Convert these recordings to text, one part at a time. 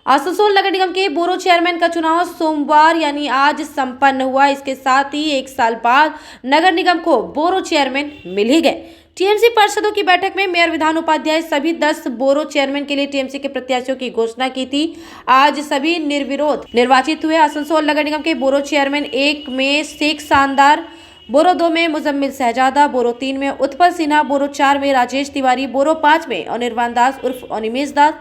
आसनसोल नगर निगम के borough chairman का चुनाव सोमवार यानी आज संपन्न हुआ। इसके साथ ही एक साल बाद नगर निगम को बोरो चेयरमैन मिल ही गए। टीएमसी पार्षदों की बैठक में मेयर विधान उपाध्याय सभी 10 बोरो चेयरमैन के लिए टीएमसी के प्रत्याशियों की घोषणा की थी। आज सभी निर्विरोध निर्वाचित हुए। आसनसोल नगर निगम के बोरो चेयरमैन 1 में शेख शानदार, बोरो 2 में मुजम्मिल शहजादा, बोरो 3 में उत्पल सिन्हा, बोरो 4 में राजेश तिवारी, बोरो 5 में अनिर्वाण दास उर्फ अनिमेश दास,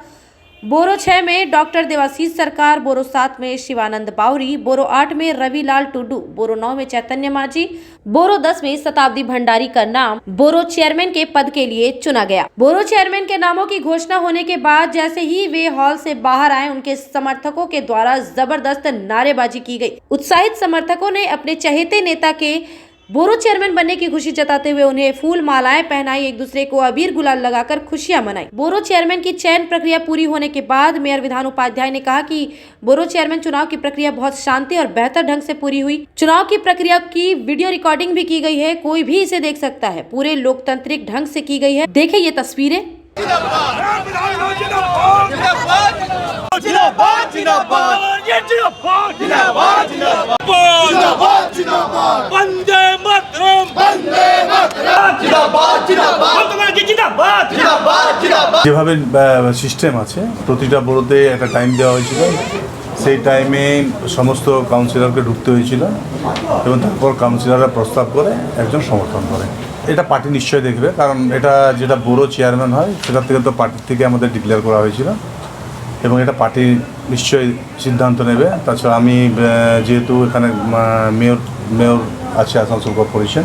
बोरो 6 में डॉक्टर देवाशीष सरकार, बोरो 7 में शिवानंद बावरी, बोरो 8 में रविलाल टुडू, बोरो 9 में चैतन्य माझी, बोरो 10 में शताब्दी भंडारी का नाम बोरो चेयरमैन के पद के लिए चुना गया। बोरो चेयरमैन के नामों की घोषणा होने के बाद जैसे ही वे हॉल से बाहर आए, उनके समर्थकों के द्वारा जबरदस्त नारेबाजी की गई। उत्साहित समर्थकों ने अपने चहेते नेता के बोरो चेयरमैन बनने की खुशी जताते हुए उन्हें फूल मालाएं पहनाई, एक दूसरे को अबीर गुलाल लगाकर खुशियां मनाई। बोरो चेयरमैन की चयन प्रक्रिया पूरी होने के बाद मेयर विधान उपाध्याय ने कहा कि बोरो चेयरमैन चुनाव की प्रक्रिया बहुत शांति और बेहतर ढंग से पूरी हुई। चुनाव की प्रक्रिया की वीडियो रिकॉर्डिंग भी की गई है, कोई भी इसे देख सकता है। पूरे लोकतांत्रिक ढंग से की गई है। देखें ये तस्वीरें। যেভাবে সিস্টেম আছে, প্রতিটা বোরোতে একটা টাইম দেওয়া হয়েছিল, সেই টাইমে সমস্ত কাউন্সিলরকে ঢুকতে হয়েছিল এবং তারপর কাউন্সিলররা প্রস্তাব করে একজন সমর্থন করে। এটা পার্টি নিশ্চয়ই দেখবে, কারণ এটা যেটা বোরো চেয়ারম্যান হয় সেটা থেকে তো পার্টির থেকে আমাদের ডিক্লেয়ার করা হয়েছিল এবং এটা পার্টি নিশ্চয়ই সিদ্ধান্ত নেবে। তাছাড়া আমি যেহেতু এখানে মেয়র আছে আসানসোল কর্পোরেশন,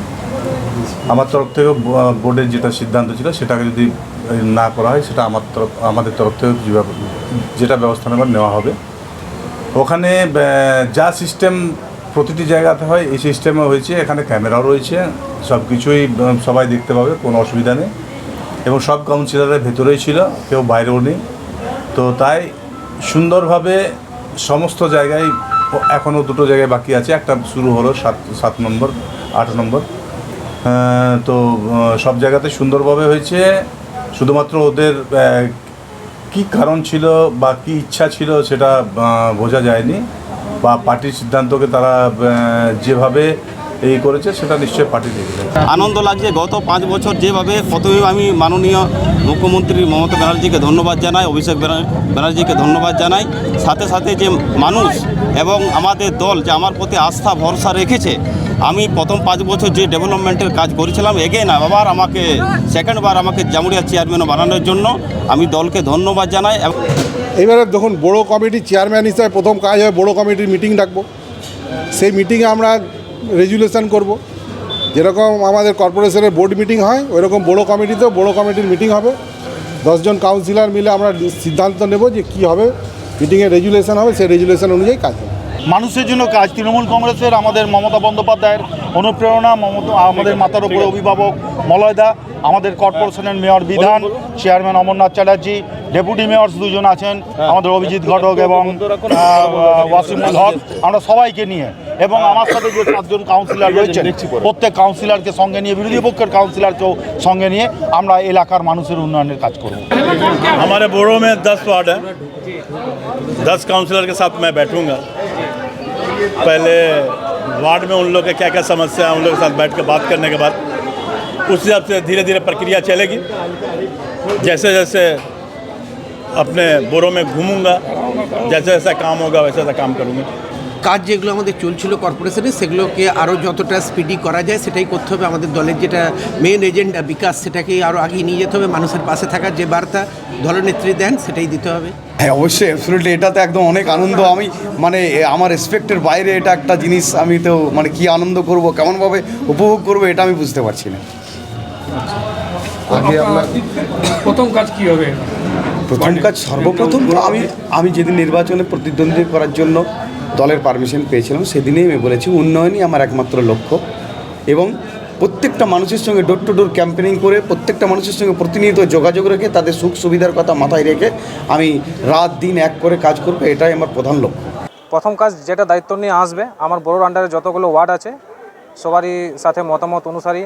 আমার তরফ থেকে বোর্ডের যেটা সিদ্ধান্ত ছিল সেটাকে যদি না করা হয় সেটা আমাদের তরফ থেকে যেটা ব্যবস্থা নেওয়া হবে। ওখানে যা সিস্টেম প্রতিটি জায়গাতে হয় এই সিস্টেমে হয়েছে। এখানে ক্যামেরাও রয়েছে, সব কিছুই সবাই দেখতে পাবে, কোনো অসুবিধা নেই এবং সব কাউন্সিলরের ভেতরেই ছিল, কেউ বাইরেও নেই। তো তাই সুন্দরভাবে সমস্ত জায়গায়, এখনও দুটো জায়গায় বাকি আছে, একটা শুরু হলো 7 নম্বর 8 নম্বর, তো সব জায়গাতে সুন্দরভাবে হয়েছে। শুধুমাত্র ওদের কি কারণ ছিল বা কি ইচ্ছা ছিল সেটা বোঝা যায়নি, বা পার্টির সিদ্ধান্তকে তারা যেভাবে এই করেছে সেটা নিশ্চয়ই পার্টি দেখবে। আনন্দ লাগছে। গত 5 বছর যেভাবে, প্রথমে আমি মাননীয় মুখ্যমন্ত্রী মমতা ব্যানার্জিকে ধন্যবাদ জানাই, অভিষেক ব্যানার্জিকে ধন্যবাদ জানাই। সাথে সাথে যে মানুষ এবং আমাদের দল যে আমার প্রতি আস্থা ভরসা রেখেছে, আমি প্রথম 5 বছর যে ডেভেলপমেন্টের কাজ করেছিলাম, এগেইন আবার আমাকে সেকেন্ডবার আমাকে জামুরিয়া চেয়ারম্যানও বানানোর জন্য আমি দলকে ধন্যবাদ জানাই। এইবারে দেখুন, বড়ো কমিটির চেয়ারম্যান হিসাবে প্রথম কাজ হয় বড়ো কমিটির মিটিং ডাকবো। সেই মিটিংয়ে আমরা রেজুলেশন করব। যেরকম আমাদের কর্পোরেশনের বোর্ড মিটিং হয়, ওইরকম বড়ো কমিটিতেও বড়ো কমিটির মিটিং হবে। 10 জন কাউন্সিলর মিলে আমরা সিদ্ধান্ত নেব যে কী হবে, মিটিংয়ে রেজুলেশন হবে, সেই রেজুলেশন অনুযায়ী কাজ হবে। মানুষের জন্য কাজ। তৃণমূল কংগ্রেসের আমাদের মমতা বন্দ্যোপাধ্যায়ের অনুপ্রেরণা, আমাদের মাথার উপরে অভিভাবক মলয়দা, আমাদের কর্পোরেশনের মেয়র বিধান, chairman Amarnath Chatterjee, deputy mayor 2 জন আছেন, আমাদের অভিজিৎ ঘটক এবং ওয়াসিমুল হক, আমরা সবাইকে নিয়ে এবং আমার সাথে যে 7 জন কাউন্সিলর রয়েছেন, প্রত্যেক কাউন্সিলরকে সঙ্গে নিয়ে, বিরোধী পক্ষের কাউন্সিলরকেও সঙ্গে নিয়ে আমরা এলাকার মানুষের উন্নয়নের কাজ করব। हमारे बोरो में 10 वार्ड है, 10 काउंसलर के साथ मैं बैठूंगा। पहले वार्ड में उन लोग के क्या क्या समस्या है, उन लोगों के साथ बैठ के बात करने के बाद उस हिसाब से धीरे धीरे प्रक्रिया चलेगी। जैसे जैसे अपने बोरो में घूमूंगा, जैसे जैसा काम होगा वैसे वैसा काम करूँगा। কাজ যেগুলো আমাদের চলছিল কর্পোরেশনে, সেগুলোকে আরও যতটা স্পিডি করা যায় সেটাই করতে হবে। আমাদের দলের যেটা মেন এজেন্ডা বিকাশ, সেটাকে আরও আগিয়ে নিয়ে যেতে হবে। মানুষের পাশে থাকার যে বার্তা দলনেত্রী দেন সেটাই দিতে হবে। হ্যাঁ, অবশ্যই, অ্যাবসলিউটলি। এটাতে একদম অনেক আনন্দ। আমি আমার রেসপেক্টের বাইরে এটা একটা জিনিস। আমি তো কী আনন্দ করব, কেমনভাবে উপভোগ করব, এটা আমি বুঝতে পারছি না। আগে আপনার প্রথম কাজ কী হবে? প্রথম কাজ সর্বপ্রথম আমি যেদিন নির্বাচনে প্রতিদ্বন্দ্বিতা করার জন্য দলের পারমিশন পেয়েছিলাম, সেদিনেই আমি বলেছি উন্নয়নই আমার একমাত্র লক্ষ্য এবং প্রত্যেকটা মানুষের সঙ্গে ডোর টু ডোর ক্যাম্পেনিং করে প্রত্যেকটা মানুষের সঙ্গে প্রতিনিয়ত যোগাযোগ রেখে তাদের সুখ সুবিধার কথা মাথায় রেখে আমি রাত দিন এক করে কাজ করব, এটাই আমার প্রধান লক্ষ্য। প্রথম কাজ যেটা দায়িত্ব নিয়ে আসবে, আমার বড়োর আন্ডারে যতগুলো ওয়ার্ড আছে সবারই সাথে মতামত অনুসারী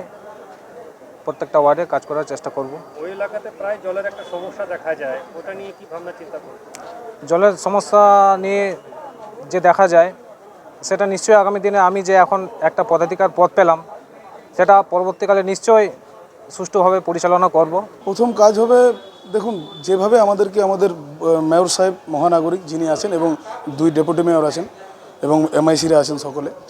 প্রত্যেকটা ওয়ার্ডে কাজ করার চেষ্টা করব। ওই এলাকাতে প্রায় জলের একটা সমস্যা দেখা যায়, ওটা নিয়ে কি ভাবনা চিন্তা করব? জলের সমস্যা নিয়ে যে দেখা যায় সেটা নিশ্চয়ই আগামী দিনে আমি যে এখন একটা পদাধিকার পদ পেলাম সেটা পরবর্তীকালে নিশ্চয়ই সুষ্ঠুভাবে পরিচালনা করব। প্রথম কাজ হবে, দেখুন যেভাবে আমাদেরকে আমাদের মেয়র সাহেব মহানাগরিক যিনি আছেন এবং 2 ডেপুটি মেয়র আছেন এবং MICরা আছেন,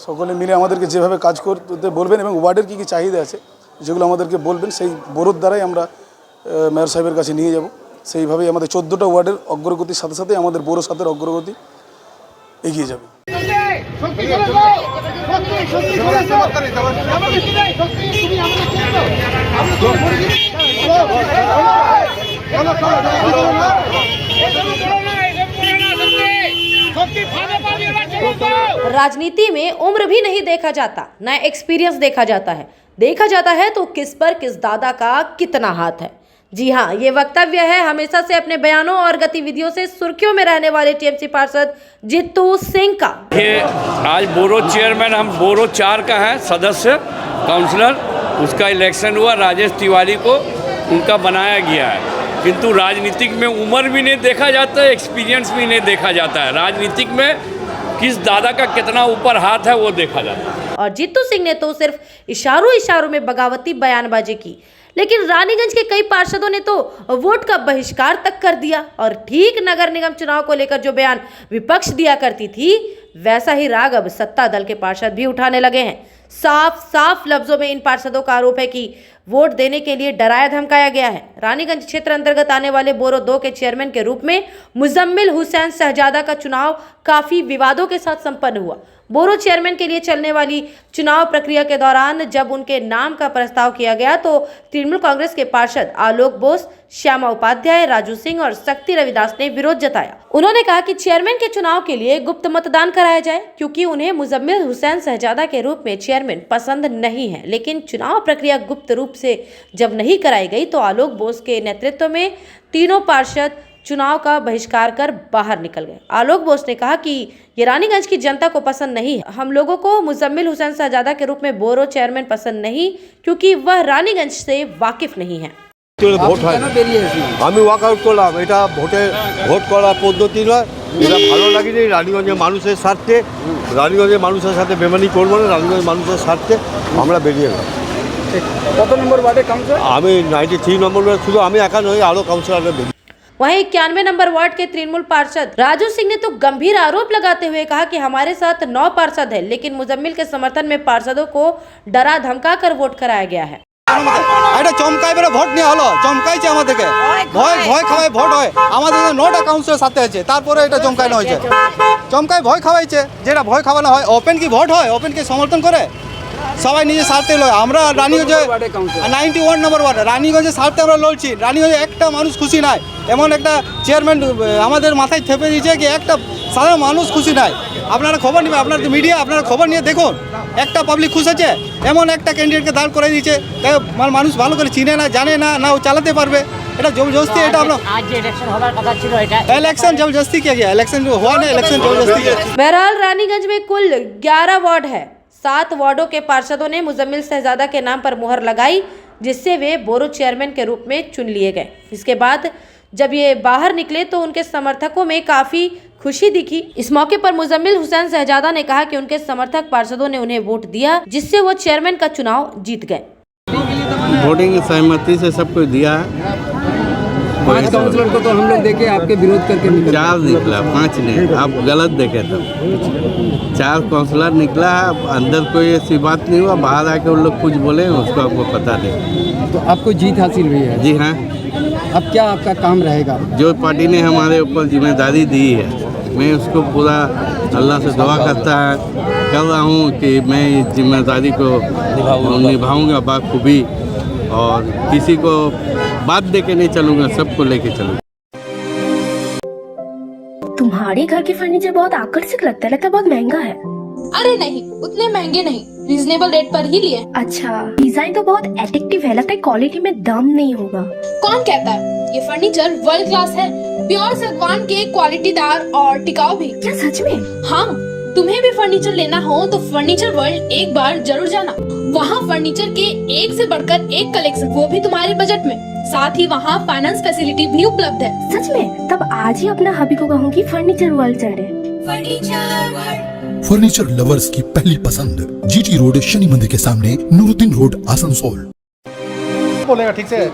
সকলে মিলে আমাদেরকে যেভাবে কাজ করতে বলবেন এবং ওয়ার্ডের কী কী চাহিদা আছে যেগুলো আমাদেরকে বলবেন, সেই বড়োর দ্বারাই আমরা মেয়র সাহেবের কাছে নিয়ে যাব। সেইভাবেই আমাদের 14টা ওয়ার্ডের অগ্রগতির সাথে সাথে আমাদের বড়ো সাথের অগ্রগতি এগিয়ে যাবে। राजनीति में उम्र भी नहीं देखा जाता, न एक्सपीरियंस देखा जाता है। देखा जाता है तो किस पर किस दादा का कितना हाथ है। जी हाँ, ये वक्तव्य है हमेशा से अपने बयानों और गतिविधियों से सुर्खियों में रहने वाले TMC पार्षद जित्तू सिंह का। आज बोरो चेयरमैन, हम बोरो 4 का है सदस्य काउंसलर, उसका इलेक्शन हुआ, राजेश तिवारी को उनका बनाया गया है। किंतु राजनीतिक में उम्र भी नहीं देखा जाता है, एक्सपीरियंस भी नहीं देखा जाता है। राजनीतिक में किस दादा का कितना ऊपर हाथ है वो देखा जाता है। और जित्तू सिंह ने तो सिर्फ इशारों में बगावती बयानबाजी की, लेकिन रानीगंज के कई पार्षदों ने तो वोट का बहिष्कार तक कर दिया। और ठीक नगर निगम चुनाव को लेकर जो बयान विपक्ष दिया करती थी, वैसा ही राग अब सत्ता दल के पार्षद भी उठाने लगे हैं। साफ लफ्जों में इन पार्षदों का आरोप है कि वोट देने के लिए डराया धमकाया गया है। रानीगंज क्षेत्र अंतर्गत आने वाले बोरो 2 के चेयरमैन के रूप में मुजम्मिल हुसैन शहजादा का चुनाव काफी विवादों के साथ संपन्न हुआ। बोरो चेयरमैन के लिए चलने वाली चुनाव प्रक्रिया के दौरान जब उनके नाम का प्रस्ताव किया गया तो तृणमूल कांग्रेस के पार्षद आलोक बोस, श्यामा उपाध्याय, राजू सिंह और शक्ति रविदास ने विरोध जताया। उन्होंने कहा कि चेयरमैन के चुनाव के लिए गुप्त मतदान कराया जाए, क्योंकि उन्हें मुजम्मिल हुसैन शहजादा के रूप में चेयरमैन पसंद नहीं है। लेकिन चुनाव प्रक्रिया गुप्त रूप से जब नहीं कराई गई तो आलोक बोस के नेतृत्व में तीनों पार्षद चुनाव का बहिष्कार कर बाहर निकल गए। आलोक बोस ने कहा कि ये रानीगंज की जनता को पसंद नहीं है। हम लोगों को मुजम्मिल हुसैन शहजादा के रूप में बोरो चेयरमैन पसंद नहीं, क्योंकि वह रानीगंज से वाकिफ नहीं है। ভোট হয় আমি ওয়াকআউট করলাম, এটা ভোট করার পদ্ধতি নয়, এটা ভালো লাগেনি। রানীগঞ্জের মানুষের স্বার্থে, রানীগঞ্জের মানুষের সাথে বেমানি করবো না, রানীগঞ্জের মানুষের স্বার্থে আমরা বেরিয়ে গেলাম। কত নম্বর ওয়ার্ডে কাউন্সিলর? আমি 93 নম্বর, শুধু আমি একা নই, আরও কাউন্সিলররা বেরিয়ে। वहीं 91 नंबर वार्ड के तृणमूल पार्षद राजू सिंह ने तो गंभीर आरोप लगाते हुए कहा कि हमारे साथ 9 पार्षद है, लेकिन मुजम्मिल के समर्थन में पार्षदों को डरा धमका कर वोट कराया गया है। এটা চমকাই বেড়ে ভোট নেওয়া হলো, চমকাইছে আমাদেরকে, ভয় খাওয়াই ভোট হয়। আমাদের 9টা কাউন্সিলর সাথে আছে, তারপরে এটা চমকানো হয়েছে। চমকাই ভয় খাওয়াইছে, যেটা ভয় খাওয়ানো হয়। ওপেন কি ভোট হয়? ওপেনকে সমর্থন করে সবাই নিজের স্বার্থে লয়। আমরা রানীগঞ্জে 91 নম্বর ওয়ার্ড, রানীগঞ্জের স্বার্থে আমরা লড়ছি। রানীগঞ্জে একটা মানুষ খুশি নাই, এমন একটা চেয়ারম্যান আমাদের মাথায় থেপে দিয়েছে কি একটা সাধারণ মানুষ খুশি নাই। আপনারা খবর নেবেন, আপনারা মিডিয়া, আপনারা খবর নিয়ে দেখুন, একটা পাবলিক খুশ আছে, এমন একটা ক্যান্ডিডেটকে দাঁড় করে দিয়েছে, মানুষ ভালো করে চিনে না, জানে না, না ও চালাতে পারবে। এটা জবরদস্তি, এটা আমরা आज जे इलेक्शन होবার কথা ছিল এটা इलेक्शन जबरदस्ती किया गया, इलेक्शन हुआ नहीं, इलेक्शन जबरदस्ती किया। बहरहाल रानीगंज में कुल 11 वार्ड है। 7 वार्डों के पार्षदों ने मुजम्मिल शहजादा के नाम पर मुहर लगाई, जिससे वे बोरो चेयरमैन के रूप में चुन लिए गए। इसके बाद जब ये बाहर निकले तो उनके समर्थकों में काफ़ी खुशी दिखी। इस मौके पर मुजम्मिल हुसैन शहजादा ने कहा कि उनके समर्थक पार्षदों ने उन्हें वोट दिया, जिससे वो चेयरमैन का चुनाव जीत गए। वोटिंग सहमति से सब कुछ दिया है। 5 काउंसलर को तो हम लोग देखे आपके विरोध करके निकले। 4 निकला, 5 नहीं, आप गलत देखे तब। 4 काउंसलर निकला है, अंदर कोई ऐसी बात नहीं हुआ, बाहर आके उन लोग कुछ बोले उसको आपको पता नहीं। तो आपको जीत हासिल हुई है? जी हाँ। अब क्या आपका काम रहेगा? जो पार्टी ने हमारे ऊपर जिम्मेदारी दी है, मैं उसको पूरा अल्लाह से दुआ कर रहा हूँ कि मैं इस जिम्मेदारी को निभाऊंगा बाखूबी, और किसी को बात दे के नहीं चलूँगा, सबको लेके चलूँगा। तुम्हारे घर के फर्नीचर बहुत आकर्षक लगता है बहुत महंगा है। अरे नहीं, उतने महंगे नहीं, रीजनेबल रेट पर ही लिए। अच्छा, डिजाइन तो बहुत एट्रैक्टिव है, लगता है क्वालिटी में दम नहीं होगा। कौन कहता है? ये फर्नीचर वर्ल्ड क्लास है, प्योर सागवान के, क्वालिटीदार और टिकाऊ भी। क्या सच में? हाँ, तुम्हें भी फर्नीचर लेना हो तो फर्नीचर वर्ल्ड एक बार जरूर जाना। वहाँ फर्नीचर के एक से बढ़कर एक कलेक्शन, वो भी तुम्हारे बजट में। साथ ही वहाँ फाइनेंस फैसिलिटी भी उपलब्ध है। सच में? तब आज ही अपना हबी को कहूँगी फर्नीचर वर्ल्ड चले। फर्नीचर लवर्स की पहली पसंद, जीटी रोड, शनि मंदिर के सामने, नूरुद्दीन रोड, आसनसोल। बोलेगा ठीक से।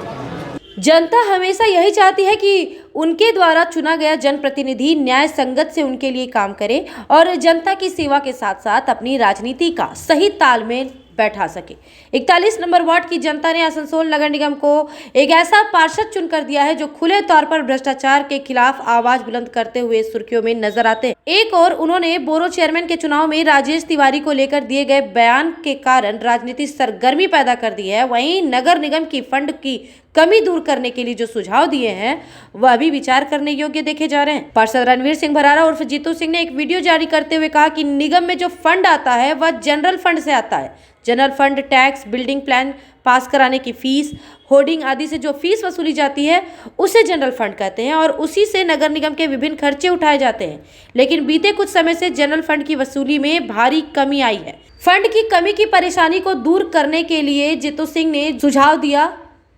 जनता हमेशा यही चाहती है कि उनके द्वारा चुना गया जनप्रतिनिधि न्याय संगत से उनके लिए काम करे और जनता की सेवा के साथ साथ अपनी राजनीति का सही तालमेल बैठा सके। 41 नंबर वार्ड की जनता ने आसनसोल नगर निगम को एक ऐसा पार्षद चुनकर दिया है जो खुले तौर पर भ्रष्टाचार के खिलाफ आवाज बुलंद करते हुए सुर्खियों में नजर आते हैं। एक और उन्होंने बोरो चेयरमैन के चुनाव में राजेश तिवारी को लेकर दिए गए बयान के कारण राजनीतिक सरगर्मी पैदा कर दी है। वहीं नगर निगम की फंड की कमी दूर करने के लिए जो सुझाव दिए हैं वह भी विचार करने योग्य देखे जा रहे हैं। पार्षद रणवीर सिंह भरारा उर्फ जीतू सिंह ने एक वीडियो जारी करते हुए कहा कि निगम में जो फंड आता है वह जनरल फंड से आता है। General fund tax, building plan pass कराने की फीस, होर्डिंग आदि से जो फीस वसूली जाती है उसे जनरल फंड कहते हैं और उसी से नगर निगम के विभिन्न खर्चे उठाए जाते हैं। लेकिन बीते कुछ समय से जनरल फंड की वसूली में भारी कमी आई है। फंड की कमी की परेशानी को दूर करने के लिए जीतू सिंह ने सुझाव दिया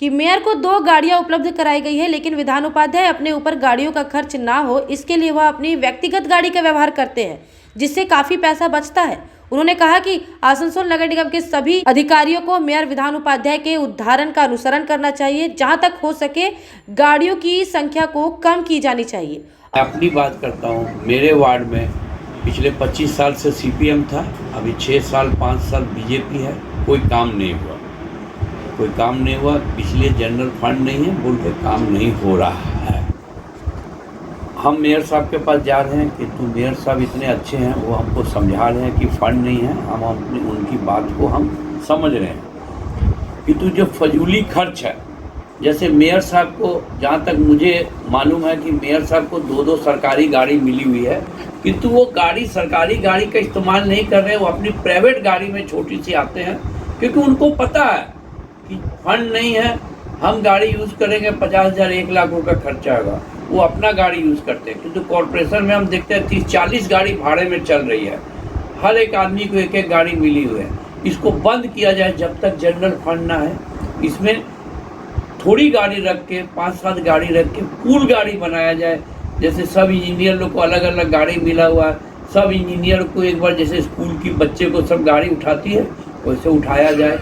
कि मेयर को 2 गाड़ियां उपलब्ध कराई गई है, लेकिन विधान उपाध्याय अपने ऊपर गाड़ियों का खर्च ना हो इसके लिए वह अपनी व्यक्तिगत गाड़ी का व्यवहार करते हैं, जिससे काफी पैसा बचता है। उन्होंने कहा कि आसनसोल नगर निगम के सभी अधिकारियों को मेयर विधान उपाध्याय के उदाहरण का अनुसरण करना चाहिए। जहां तक हो सके गाड़ियों की संख्या को कम की जानी चाहिए। अपनी बात करता हूँ, मेरे वार्ड में पिछले 25 साल से CPM था, अभी 6 साल 5 साल BJP है, कोई काम नहीं हुआ, इसलिए जनरल फंड नहीं है बोल के काम नहीं हो रहा है। हम मेयर साहब के पास जा रहे हैं कि मेयर साहब इतने अच्छे हैं, वो हमको समझा रहे हैं कि फंड नहीं है, हम अपनी उनकी बात को हम समझ रहे हैं कि जो फजूली खर्च है, जैसे मेयर साहब को जहाँ तक मुझे मालूम है कि मेयर साहब को 2 सरकारी गाड़ी मिली हुई है, किंतु वो गाड़ी सरकारी गाड़ी का इस्तेमाल नहीं कर रहे हैं, वो अपनी प्राइवेट गाड़ी में छोटी सी आते हैं क्योंकि उनको पता है कि फंड नहीं है, हम गाड़ी यूज़ करेंगे 50,000 1 लाख रुपये खर्चा होगा, वो अपना गाड़ी यूज़ करते हैं। क्योंकि कॉरपोरेशन में हम देखते हैं 30-40 गाड़ी भाड़े में चल रही है, हर एक आदमी को 1-1 गाड़ी मिली हुई है। इसको बंद किया जाए जब तक जनरल फंड ना है, इसमें थोड़ी गाड़ी रख के 5-7 गाड़ी रख के पूल गाड़ी बनाया जाए। जैसे सब इंजीनियर लोग को अलग अलग गाड़ी मिला हुआ है, सब इंजीनियर को एक बार जैसे स्कूल की बच्चे को सब गाड़ी उठाती है वैसे उठाया जाए।